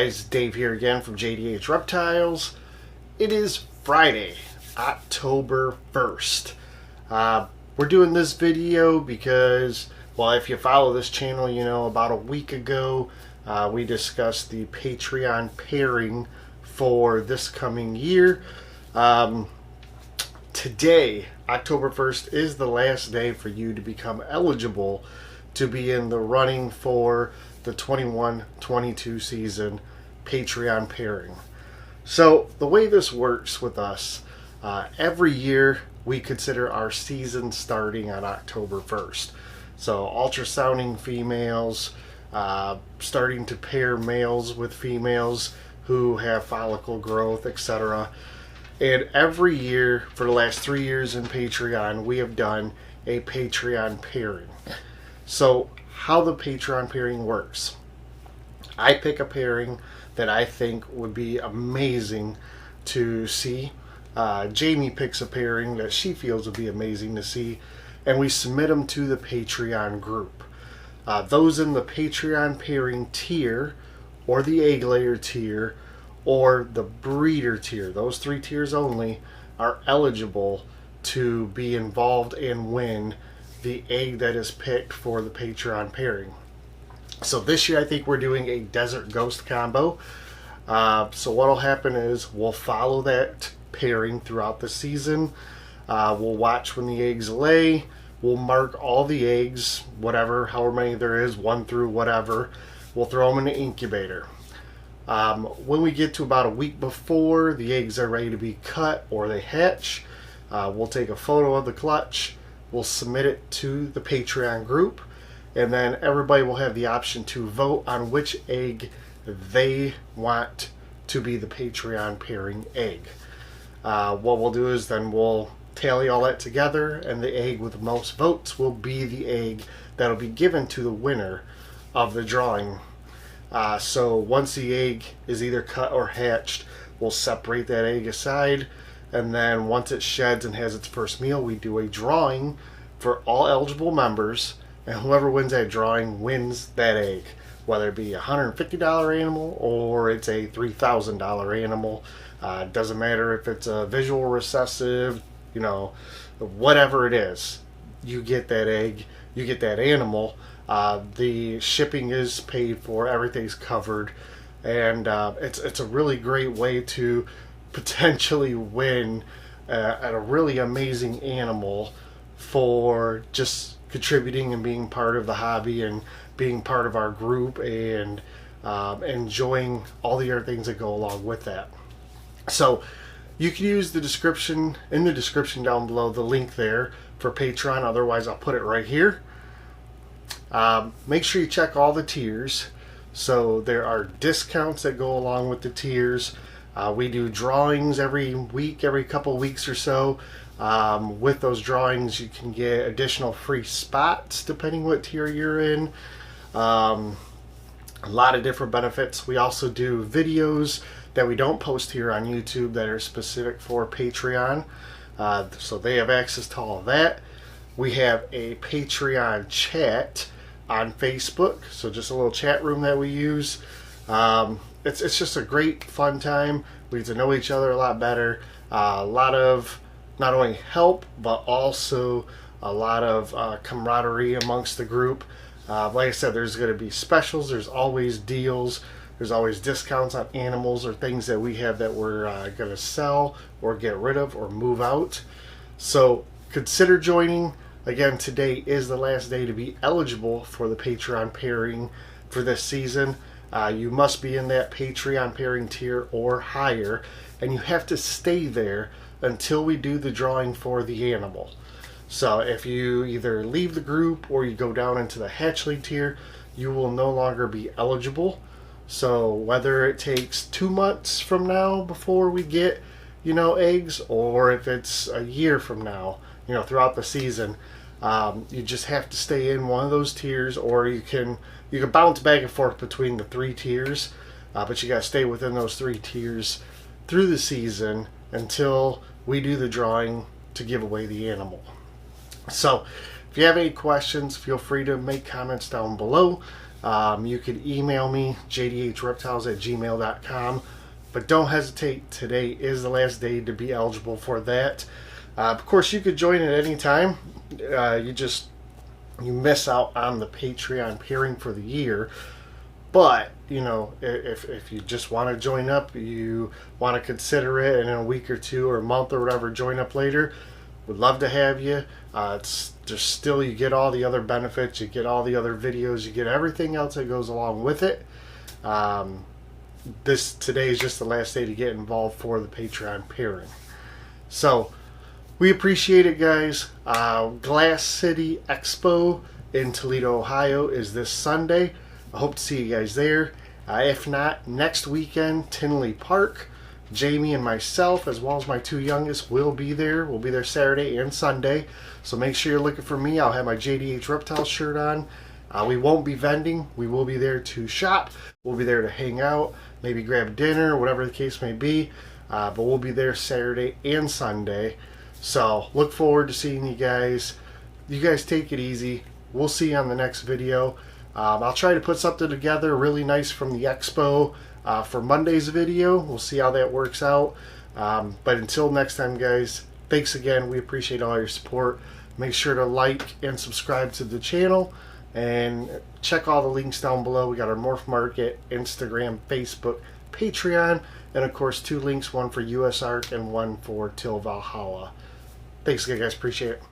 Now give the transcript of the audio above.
guys, Dave here again from JDH Reptiles. It is Friday, October 1st. We're doing this video because, well, if you follow this channel, you know about a week ago we discussed the Patreon pairing for this coming year. Today, October 1st, is the last day for you to become eligible to be in the running for the 21-22 season Patreon pairing. So the way this works with us, every year we consider our season starting on October 1st. So ultrasounding females, starting to pair males with females who have follicle growth, etc. And every year for the last 3 years in Patreon, we have done a Patreon pairing. So how the Patreon pairing works: I pick a pairing that I think would be amazing to see. Jamie picks a pairing that she feels would be amazing to see, and we submit them to the Patreon group. Those in the Patreon pairing tier, or the egg layer tier, or the breeder tier, those 3 tiers only, are eligible to be involved and win the egg that is picked for the Patreon pairing. So this year I think we're doing a Desert Ghost combo. So what will happen is we'll follow that pairing throughout the season. We'll watch when the eggs lay. We'll mark all the eggs, whatever, however many there is, 1 through whatever. We'll throw them in the incubator. When we get to about a week before the eggs are ready to be cut or they hatch, we'll take a photo of the clutch. We'll submit it to the Patreon group, and then everybody will have the option to vote on which egg they want to be the Patreon pairing egg. What we'll do is then we'll tally all that together, and the egg with the most votes will be the egg that will be given to the winner of the drawing. So once the egg is either cut or hatched, we'll separate that egg aside, and then once it sheds and has its first meal, we do a drawing for all eligible members, and whoever wins that drawing wins that egg, whether it be a $150 animal or it's a $3,000 animal. It doesn't matter if it's a visual recessive, you know, whatever it is, you get that egg, you get that animal. The shipping is paid for, everything's covered, and it's a really great way to potentially win at a really amazing animal for just contributing and being part of the hobby and being part of our group and enjoying all the other things that go along with that. So you can use the description, in the description down below, the link there for Patreon. Otherwise I'll put it right here. Make sure you check all the tiers. So there are discounts that go along with the tiers. We do drawings every week, every couple of weeks or so. With those drawings you can get additional free spots depending what tier you're in. A lot of different benefits. We also do videos that we don't post here on YouTube that are specific for Patreon. So they have access to all of that. We have a Patreon chat on Facebook, so just a little chat room that we use. It's just a great fun time. We get to know each other a lot better. A lot of not only help, but also a lot of camaraderie amongst the group. Like I said, there's going to be specials. There's always deals. There's always discounts on animals or things that we have that we're going to sell or get rid of or move out. So consider joining. Again, today is the last day to be eligible for the Patreon pairing for this season. You must be in that Patreon pairing tier or higher, and you have to stay there until we do the drawing for the animal. So if you either leave the group or you go down into the hatchling tier, you will no longer be eligible. So whether it takes 2 months from now before we get, you know, eggs, or if it's a year from now, you know, throughout the season, you just have to stay in one of those tiers, or you can bounce back and forth between the 3 tiers, but you got to stay within those 3 tiers through the season until we do the drawing to give away the animal. So if you have any questions, feel free to make comments down below. You could email me, jdhreptiles@gmail.com. But don't hesitate, today is the last day to be eligible for that. Of course, you could join at any time. You miss out on the Patreon pairing for the year. But, you know, if you just want to join up, you want to consider it, and in a week or two or a month or whatever, join up later, would love to have you. It's just still, you get all the other benefits, you get all the other videos, you get everything else that goes along with it. Today is just the last day to get involved for the Patreon pairing. So we appreciate it, guys. Glass City Expo in Toledo, Ohio is this Sunday. I hope to see you guys there. If not, next weekend, Tinley Park. Jamie and myself, as well as my two youngest, will be there. We'll be there Saturday and Sunday. So make sure you're looking for me. I'll have my JDH Reptiles shirt on. We won't be vending. We will be there to shop. We'll be there to hang out, maybe grab dinner, whatever the case may be. But we'll be there Saturday and Sunday. So look forward to seeing you guys. You guys take it easy. We'll see you on the next video. I'll try to put something together really nice from the expo for Monday's video. We'll see how that works out. But until next time, guys, thanks again. We appreciate all your support. Make sure to like and subscribe to the channel. And check all the links down below. We got our Morph Market, Instagram, Facebook, Patreon, and of course 2 links, one for US Art and one for Till Valhalla. Thanks again, guys. Appreciate it.